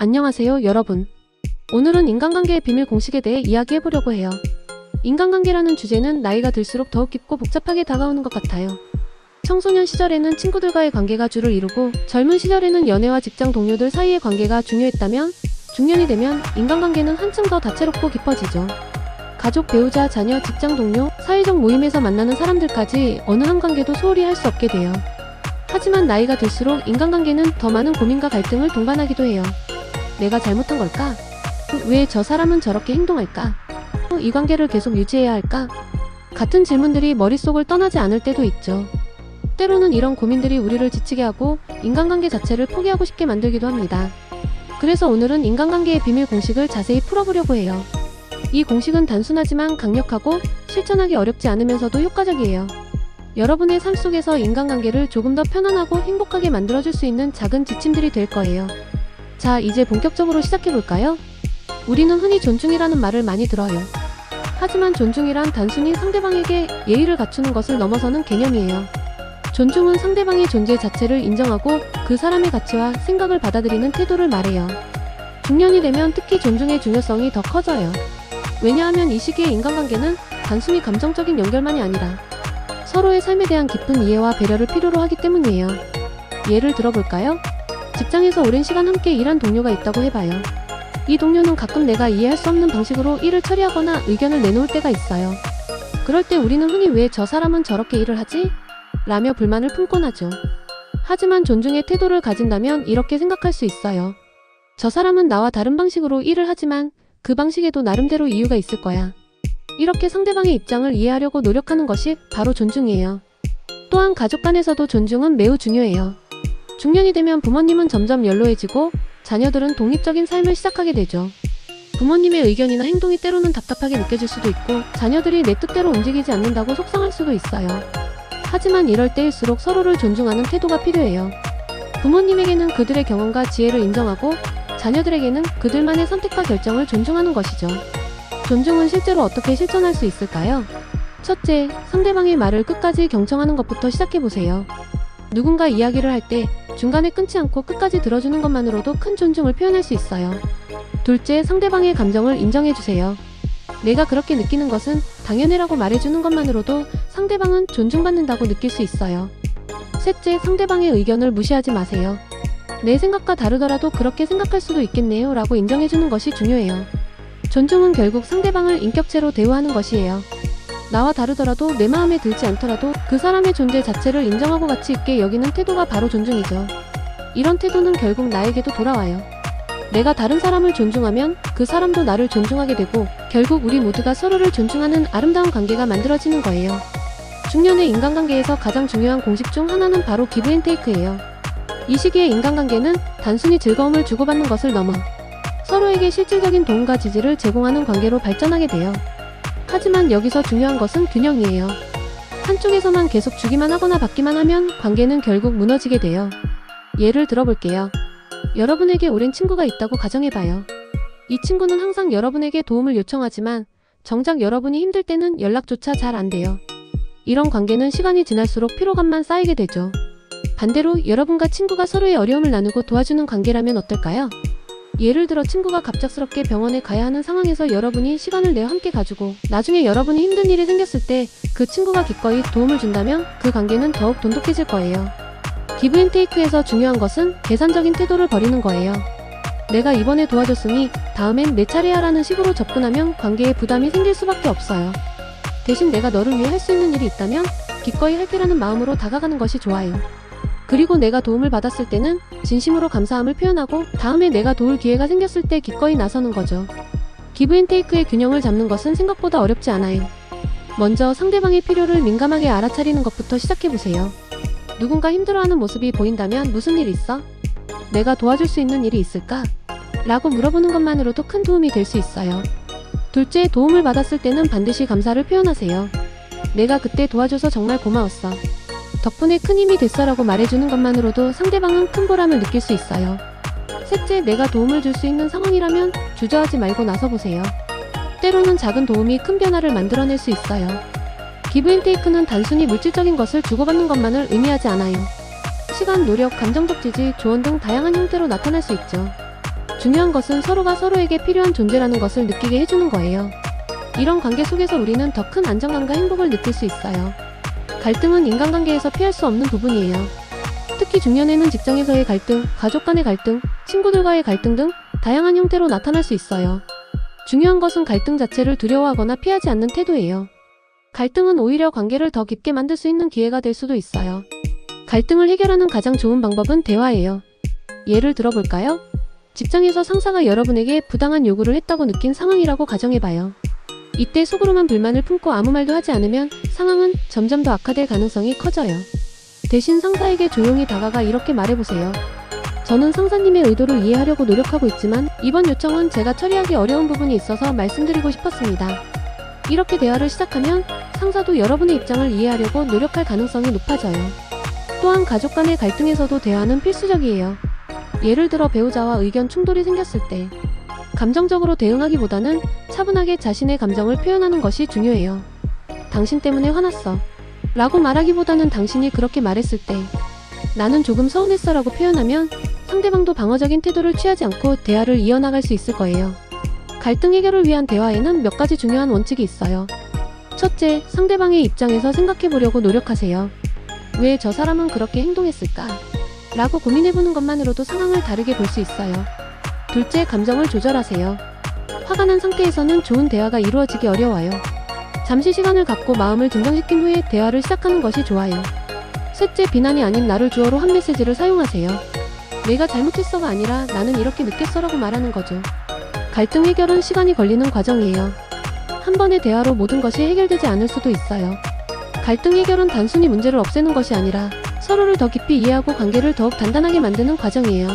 안녕하세요, 여러분. 오늘은 인간관계의 비밀 공식에 대해 이야기해보려고 해요. 인간관계라는 주제는 나이가 들수록 더욱 깊고 복잡하게 다가오는 것 같아요. 청소년 시절에는 친구들과의 관계가 주를 이루고 젊은 시절에는 연애와 직장 동료들 사이의 관계가 중요했다면 중년이 되면 인간관계는 한층 더 다채롭고 깊어지죠. 가족, 배우자, 자녀, 직장 동료, 사회적 모임에서 만나는 사람들까지 어느 한 관계도 소홀히 할 수 없게 돼요. 하지만 나이가 들수록 인간관계는 더 많은 고민과 갈등을 동반하기도 해요. 내가 잘못한 걸까? 왜 저 사람은 저렇게 행동할까? 이 관계를 계속 유지해야 할까? 같은 질문들이 머릿속을 떠나지 않을 때도 있죠. 때로는 이런 고민들이 우리를 지치게 하고 인간관계 자체를 포기하고 싶게 만들기도 합니다. 그래서 오늘은 인간관계의 비밀 공식을 자세히 풀어보려고 해요. 이 공식은 단순하지만 강력하고 실천하기 어렵지 않으면서도 효과적이에요. 여러분의 삶 속에서 인간관계를 조금 더 편안하고 행복하게 만들어줄 수 있는 작은 지침들이 될 거예요. 자, 이제 본격적으로 시작해볼까요? 우리는 흔히 존중이라는 말을 많이 들어요. 하지만 존중이란 단순히 상대방에게 예의를 갖추는 것을 넘어서는 개념이에요. 존중은 상대방의 존재 자체를 인정하고 그 사람의 가치와 생각을 받아들이는 태도를 말해요. 중년이 되면 특히 존중의 중요성이 더 커져요. 왜냐하면 이 시기의 인간관계는 단순히 감정적인 연결만이 아니라 서로의 삶에 대한 깊은 이해와 배려를 필요로 하기 때문이에요. 예를 들어볼까요? 직장에서 오랜 시간 함께 일한 동료가 있다고 해봐요. 이 동료는 가끔 내가 이해할 수 없는 방식으로 일을 처리하거나 의견을 내놓을 때가 있어요. 그럴 때 우리는 흔히 왜 저 사람은 저렇게 일을 하지? 라며 불만을 품곤 하죠. 하지만 존중의 태도를 가진다면 이렇게 생각할 수 있어요. 저 사람은 나와 다른 방식으로 일을 하지만 그 방식에도 나름대로 이유가 있을 거야. 이렇게 상대방의 입장을 이해하려고 노력하는 것이 바로 존중이에요. 또한 가족 간에서도 존중은 매우 중요해요. 중년이 되면 부모님은 점점 연로해지고 자녀들은 독립적인 삶을 시작하게 되죠. 부모님의 의견이나 행동이 때로는 답답하게 느껴질 수도 있고 자녀들이 내 뜻대로 움직이지 않는다고 속상할 수도 있어요. 하지만 이럴 때일수록 서로를 존중하는 태도가 필요해요. 부모님에게는 그들의 경험과 지혜를 인정하고 자녀들에게는 그들만의 선택과 결정을 존중하는 것이죠. 존중은 실제로 어떻게 실천할 수 있을까요? 첫째, 상대방의 말을 끝까지 경청하는 것부터 시작해보세요. 누군가 이야기를 할 때 중간에 끊지 않고 끝까지 들어주는 것만으로도 큰 존중을 표현할 수 있어요. 둘째, 상대방의 감정을 인정해주세요. 내가 그렇게 느끼는 것은 당연해라고 말해주는 것만으로도 상대방은 존중받는다고 느낄 수 있어요. 셋째, 상대방의 의견을 무시하지 마세요. 내 생각과 다르더라도 그렇게 생각할 수도 있겠네요 라고 인정해주는 것이 중요해요. 존중은 결국 상대방을 인격체로 대우하는 것이에요. 나와 다르더라도 내 마음에 들지 않더라도 그 사람의 존재 자체를 인정하고 가치 있게 여기는 태도가 바로 존중이죠. 이런 태도는 결국 나에게도 돌아와요. 내가 다른 사람을 존중하면 그 사람도 나를 존중하게 되고 결국 우리 모두가 서로를 존중하는 아름다운 관계가 만들어지는 거예요. 중년의 인간관계에서 가장 중요한 공식 중 하나는 바로 기브 앤 테이크예요. 이 시기의 인간관계는 단순히 즐거움을 주고받는 것을 넘어 서로에게 실질적인 도움과 지지를 제공하는 관계로 발전하게 돼요. 하지만 여기서 중요한 것은 균형이에요. 한쪽에서만 계속 주기만 하거나 받기만 하면 관계는 결국 무너지게 돼요. 예를 들어볼게요. 여러분에게 오랜 친구가 있다고 가정해봐요. 이 친구는 항상 여러분에게 도움을 요청하지만 정작 여러분이 힘들 때는 연락조차 잘 안 돼요. 이런 관계는 시간이 지날수록 피로감만 쌓이게 되죠. 반대로 여러분과 친구가 서로의 어려움을 나누고 도와주는 관계라면 어떨까요? 예를 들어 친구가 갑작스럽게 병원에 가야 하는 상황에서 여러분이 시간을 내어 함께 가주고 나중에 여러분이 힘든 일이 생겼을 때 그 친구가 기꺼이 도움을 준다면 그 관계는 더욱 돈독해질 거예요. 기브 앤 테이크에서 중요한 것은 계산적인 태도를 버리는 거예요. 내가 이번에 도와줬으니 다음엔 내 차례야 라는 식으로 접근하면 관계에 부담이 생길 수밖에 없어요. 대신 내가 너를 위해 할 수 있는 일이 있다면 기꺼이 할게라는 마음으로 다가가는 것이 좋아요. 그리고 내가 도움을 받았을 때는 진심으로 감사함을 표현하고 다음에 내가 도울 기회가 생겼을 때 기꺼이 나서는 거죠. 기브 앤 테이크의 균형을 잡는 것은 생각보다 어렵지 않아요. 먼저 상대방의 필요를 민감하게 알아차리는 것부터 시작해보세요. 누군가 힘들어하는 모습이 보인다면 무슨 일 있어? 내가 도와줄 수 있는 일이 있을까? 라고 물어보는 것만으로도 큰 도움이 될 수 있어요. 둘째, 도움을 받았을 때는 반드시 감사를 표현하세요. 내가 그때 도와줘서 정말 고마웠어. 덕분에 큰 힘이 됐어 라고 말해주는 것만으로도 상대방은 큰 보람을 느낄 수 있어요. 셋째, 내가 도움을 줄 수 있는 상황이라면 주저하지 말고 나서보세요. 때로는 작은 도움이 큰 변화를 만들어낼 수 있어요. 기브 앤 테이크는 단순히 물질적인 것을 주고받는 것만을 의미하지 않아요. 시간, 노력, 감정적 지지, 조언 등 다양한 형태로 나타날 수 있죠. 중요한 것은 서로가 서로에게 필요한 존재라는 것을 느끼게 해주는 거예요. 이런 관계 속에서 우리는 더 큰 안정감과 행복을 느낄 수 있어요. 갈등은 인간관계에서 피할 수 없는 부분이에요. 특히 중년에는 직장에서의 갈등, 가족 간의 갈등, 친구들과의 갈등 등 다양한 형태로 나타날 수 있어요. 중요한 것은 갈등 자체를 두려워하거나 피하지 않는 태도예요. 갈등은 오히려 관계를 더 깊게 만들 수 있는 기회가 될 수도 있어요. 갈등을 해결하는 가장 좋은 방법은 대화예요. 예를 들어볼까요? 직장에서 상사가 여러분에게 부당한 요구를 했다고 느낀 상황이라고 가정해봐요. 이때 속으로만 불만을 품고 아무 말도 하지 않으면 상황은 점점 더 악화될 가능성이 커져요. 대신 상사에게 조용히 다가가 이렇게 말해보세요. 저는 상사님의 의도를 이해하려고 노력하고 있지만 이번 요청은 제가 처리하기 어려운 부분이 있어서 말씀드리고 싶었습니다. 이렇게 대화를 시작하면 상사도 여러분의 입장을 이해하려고 노력할 가능성이 높아져요. 또한 가족 간의 갈등에서도 대화는 필수적이에요. 예를 들어 배우자와 의견 충돌이 생겼을 때 감정적으로 대응하기보다는 차분하게 자신의 감정을 표현하는 것이 중요해요. 당신 때문에 화났어 라고 말하기보다는 당신이 그렇게 말했을 때 나는 조금 서운했어 라고 표현하면 상대방도 방어적인 태도를 취하지 않고 대화를 이어나갈 수 있을 거예요. 갈등 해결을 위한 대화에는 몇 가지 중요한 원칙이 있어요. 첫째, 상대방의 입장에서 생각해보려고 노력하세요. 왜 저 사람은 그렇게 행동했을까? 라고 고민해보는 것만으로도 상황을 다르게 볼 수 있어요. 둘째, 감정을 조절하세요. 화가 난 상태에서는 좋은 대화가 이루어지기 어려워요. 잠시 시간을 갖고 마음을 진정시킨 후에 대화를 시작하는 것이 좋아요. 셋째, 비난이 아닌 나를 주어로 한 메시지를 사용하세요. 내가 잘못했어가 아니라 나는 이렇게 느꼈어라고 말하는 거죠. 갈등 해결은 시간이 걸리는 과정이에요. 한 번의 대화로 모든 것이 해결되지 않을 수도 있어요. 갈등 해결은 단순히 문제를 없애는 것이 아니라 서로를 더 깊이 이해하고 관계를 더욱 단단하게 만드는 과정이에요.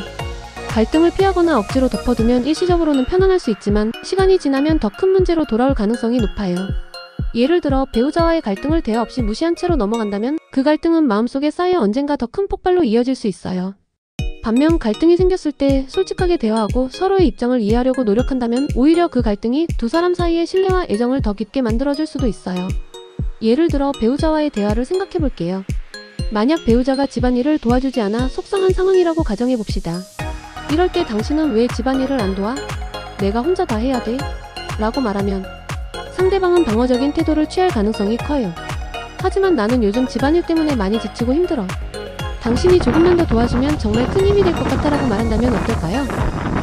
갈등을 피하거나 억지로 덮어두면 일시적으로는 편안할 수 있지만 시간이 지나면 더 큰 문제로 돌아올 가능성이 높아요. 예를 들어 배우자와의 갈등을 대화 없이 무시한 채로 넘어간다면 그 갈등은 마음속에 쌓여 언젠가 더 큰 폭발로 이어질 수 있어요. 반면 갈등이 생겼을 때 솔직하게 대화하고 서로의 입장을 이해하려고 노력한다면 오히려 그 갈등이 두 사람 사이의 신뢰와 애정을 더 깊게 만들어줄 수도 있어요. 예를 들어 배우자와의 대화를 생각해볼게요. 만약 배우자가 집안일을 도와주지 않아 속상한 상황이라고 가정해봅시다. 이럴 때 당신은 왜 집안일을 안 도와? 내가 혼자 다 해야 돼? 라고 말하면 상대방은 방어적인 태도를 취할 가능성이 커요. 하지만 나는 요즘 집안일 때문에 많이 지치고 힘들어. 당신이 조금만 더 도와주면 정말 큰 힘이 될 것 같아 라고 말한다면 어떨까요?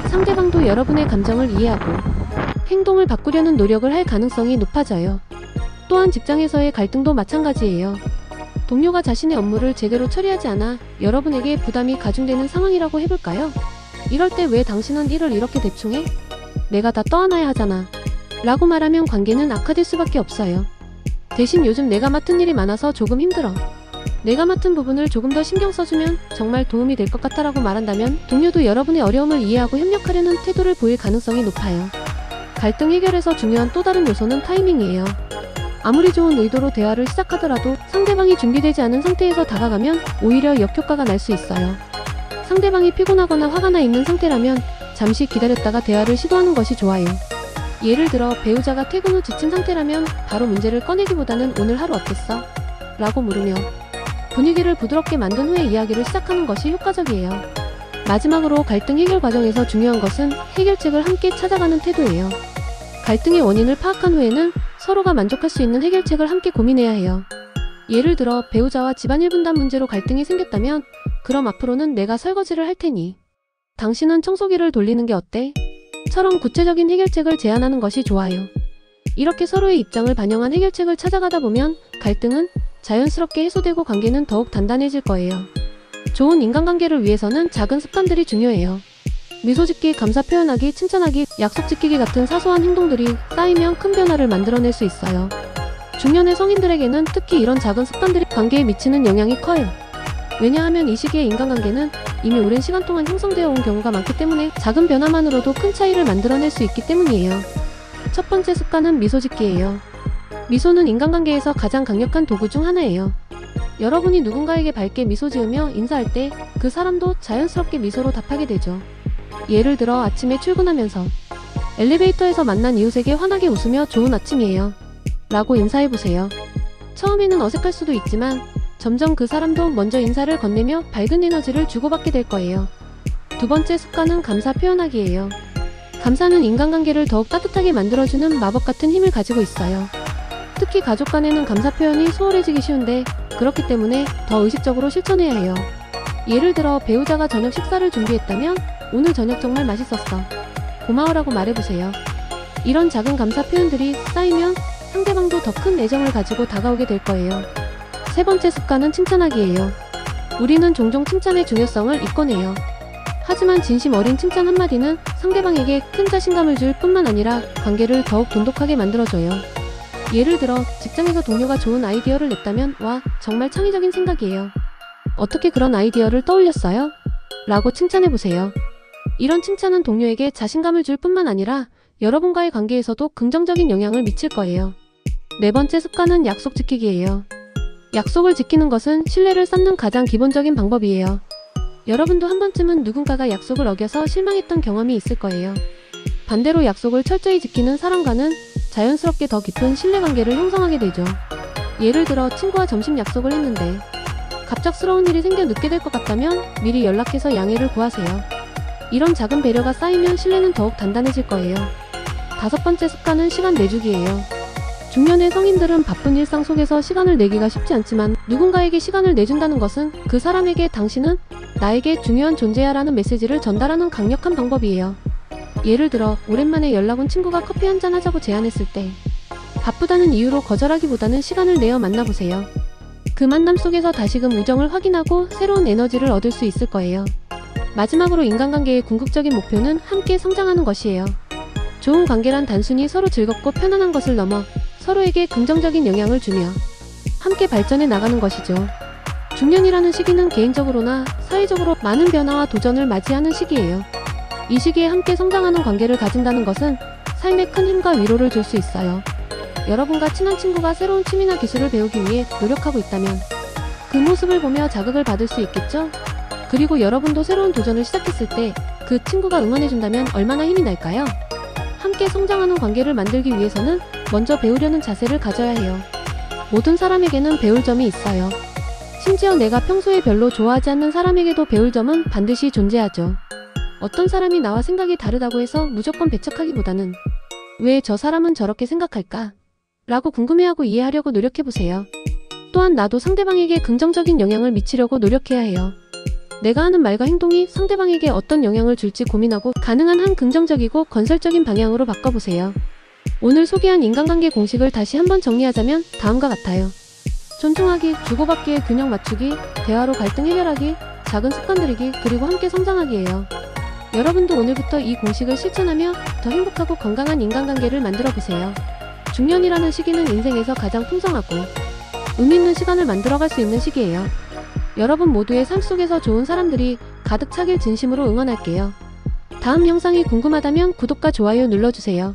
상대방도 여러분의 감정을 이해하고 행동을 바꾸려는 노력을 할 가능성이 높아져요. 또한 직장에서의 갈등도 마찬가지예요. 동료가 자신의 업무를 제대로 처리하지 않아 여러분에게 부담이 가중되는 상황이라고 해볼까요? 이럴 때 왜 당신은 일을 이렇게 대충 해? 내가 다 떠안아야 하잖아. 라고 말하면 관계는 악화될 수밖에 없어요. 대신 요즘 내가 맡은 일이 많아서 조금 힘들어. 내가 맡은 부분을 조금 더 신경 써주면 정말 도움이 될 것 같아 라고 말한다면 동료도 여러분의 어려움을 이해하고 협력하려는 태도를 보일 가능성이 높아요. 갈등 해결에서 중요한 또 다른 요소는 타이밍이에요. 아무리 좋은 의도로 대화를 시작하더라도 상대방이 준비되지 않은 상태에서 다가가면 오히려 역효과가 날 수 있어요. 상대방이 피곤하거나 화가 나 있는 상태라면 잠시 기다렸다가 대화를 시도하는 것이 좋아요. 예를 들어 배우자가 퇴근 후 지친 상태라면 바로 문제를 꺼내기보다는 오늘 하루 어땠어? 라고 물으며 분위기를 부드럽게 만든 후에 이야기를 시작하는 것이 효과적이에요. 마지막으로 갈등 해결 과정에서 중요한 것은 해결책을 함께 찾아가는 태도예요. 갈등의 원인을 파악한 후에는 서로가 만족할 수 있는 해결책을 함께 고민해야 해요. 예를 들어 배우자와 집안일 분담 문제로 갈등이 생겼다면 그럼 앞으로는 내가 설거지를 할 테니 당신은 청소기를 돌리는 게 어때? 처럼 구체적인 해결책을 제안하는 것이 좋아요. 이렇게 서로의 입장을 반영한 해결책을 찾아가다 보면 갈등은 자연스럽게 해소되고 관계는 더욱 단단해질 거예요. 좋은 인간관계를 위해서는 작은 습관들이 중요해요. 미소 짓기, 감사 표현하기, 칭찬하기, 약속 지키기 같은 사소한 행동들이 쌓이면 큰 변화를 만들어낼 수 있어요. 중년의 성인들에게는 특히 이런 작은 습관들이 관계에 미치는 영향이 커요. 왜냐하면 이 시기의 인간관계는 이미 오랜 시간 동안 형성되어 온 경우가 많기 때문에 작은 변화만으로도 큰 차이를 만들어낼 수 있기 때문이에요. 첫 번째 습관은 미소 짓기예요. 미소는 인간관계에서 가장 강력한 도구 중 하나예요. 여러분이 누군가에게 밝게 미소 지으며 인사할 때 그 사람도 자연스럽게 미소로 답하게 되죠. 예를 들어 아침에 출근하면서 엘리베이터에서 만난 이웃에게 환하게 웃으며 좋은 아침이에요 라고 인사해보세요. 처음에는 어색할 수도 있지만 점점 그 사람도 먼저 인사를 건네며 밝은 에너지를 주고받게 될 거예요. 두 번째 습관은 감사 표현하기예요. 감사는 인간관계를 더욱 따뜻하게 만들어주는 마법 같은 힘을 가지고 있어요. 특히 가족 간에는 감사 표현이 소홀해지기 쉬운데 그렇기 때문에 더 의식적으로 실천해야 해요. 예를 들어 배우자가 저녁 식사를 준비했다면 오늘 저녁 정말 맛있었어. 고마워라고 말해보세요. 이런 작은 감사 표현들이 쌓이면 상대방도 더 큰 애정을 가지고 다가오게 될 거예요. 세 번째 습관은 칭찬하기예요. 우리는 종종 칭찬의 중요성을 잊곤 해요. 하지만 진심 어린 칭찬 한마디는 상대방에게 큰 자신감을 줄 뿐만 아니라 관계를 더욱 돈독하게 만들어줘요. 예를 들어 직장에서 동료가 좋은 아이디어를 냈다면 와, 정말 창의적인 생각이에요. 어떻게 그런 아이디어를 떠올렸어요? 라고 칭찬해보세요. 이런 칭찬은 동료에게 자신감을 줄 뿐만 아니라 여러분과의 관계에서도 긍정적인 영향을 미칠 거예요. 네 번째 습관은 약속 지키기예요. 약속을 지키는 것은 신뢰를 쌓는 가장 기본적인 방법이에요. 여러분도 한 번쯤은 누군가가 약속을 어겨서 실망했던 경험이 있을 거예요. 반대로 약속을 철저히 지키는 사람과는 자연스럽게 더 깊은 신뢰관계를 형성하게 되죠. 예를 들어 친구와 점심 약속을 했는데 갑작스러운 일이 생겨 늦게 될 것 같다면 미리 연락해서 양해를 구하세요. 이런 작은 배려가 쌓이면 신뢰는 더욱 단단해질 거예요. 다섯 번째 습관은 시간 내주기예요. 중년의 성인들은 바쁜 일상 속에서 시간을 내기가 쉽지 않지만 누군가에게 시간을 내준다는 것은 그 사람에게 당신은 나에게 중요한 존재야 라는 메시지를 전달하는 강력한 방법이에요. 예를 들어 오랜만에 연락 온 친구가 커피 한잔 하자고 제안했을 때 바쁘다는 이유로 거절하기보다는 시간을 내어 만나보세요. 그 만남 속에서 다시금 우정을 확인하고 새로운 에너지를 얻을 수 있을 거예요. 마지막으로 인간관계의 궁극적인 목표는 함께 성장하는 것이에요. 좋은 관계란 단순히 서로 즐겁고 편안한 것을 넘어 서로에게 긍정적인 영향을 주며 함께 발전해 나가는 것이죠. 중년이라는 시기는 개인적으로나 사회적으로 많은 변화와 도전을 맞이하는 시기예요. 이 시기에 함께 성장하는 관계를 가진다는 것은 삶에 큰 힘과 위로를 줄 수 있어요. 여러분과 친한 친구가 새로운 취미나 기술을 배우기 위해 노력하고 있다면 그 모습을 보며 자극을 받을 수 있겠죠? 그리고 여러분도 새로운 도전을 시작했을 때 그 친구가 응원해준다면 얼마나 힘이 날까요? 함께 성장하는 관계를 만들기 위해서는 먼저 배우려는 자세를 가져야 해요. 모든 사람에게는 배울 점이 있어요. 심지어 내가 평소에 별로 좋아하지 않는 사람에게도 배울 점은 반드시 존재하죠. 어떤 사람이 나와 생각이 다르다고 해서 무조건 배척하기보다는 왜 저 사람은 저렇게 생각할까? 라고 궁금해하고 이해하려고 노력해보세요. 또한 나도 상대방에게 긍정적인 영향을 미치려고 노력해야 해요. 내가 하는 말과 행동이 상대방에게 어떤 영향을 줄지 고민하고 가능한 한 긍정적이고 건설적인 방향으로 바꿔보세요. 오늘 소개한 인간관계 공식을 다시 한번 정리하자면 다음과 같아요. 존중하기, 주고받기의 균형 맞추기, 대화로 갈등 해결하기, 작은 습관 들이기, 그리고 함께 성장하기예요. 여러분도 오늘부터 이 공식을 실천하며 더 행복하고 건강한 인간관계를 만들어보세요. 중년이라는 시기는 인생에서 가장 풍성하고 의미 있는 시간을 만들어갈 수 있는 시기예요. 여러분 모두의 삶 속에서 좋은 사람들이 가득 차길 진심으로 응원할게요. 다음 영상이 궁금하다면 구독과 좋아요 눌러주세요.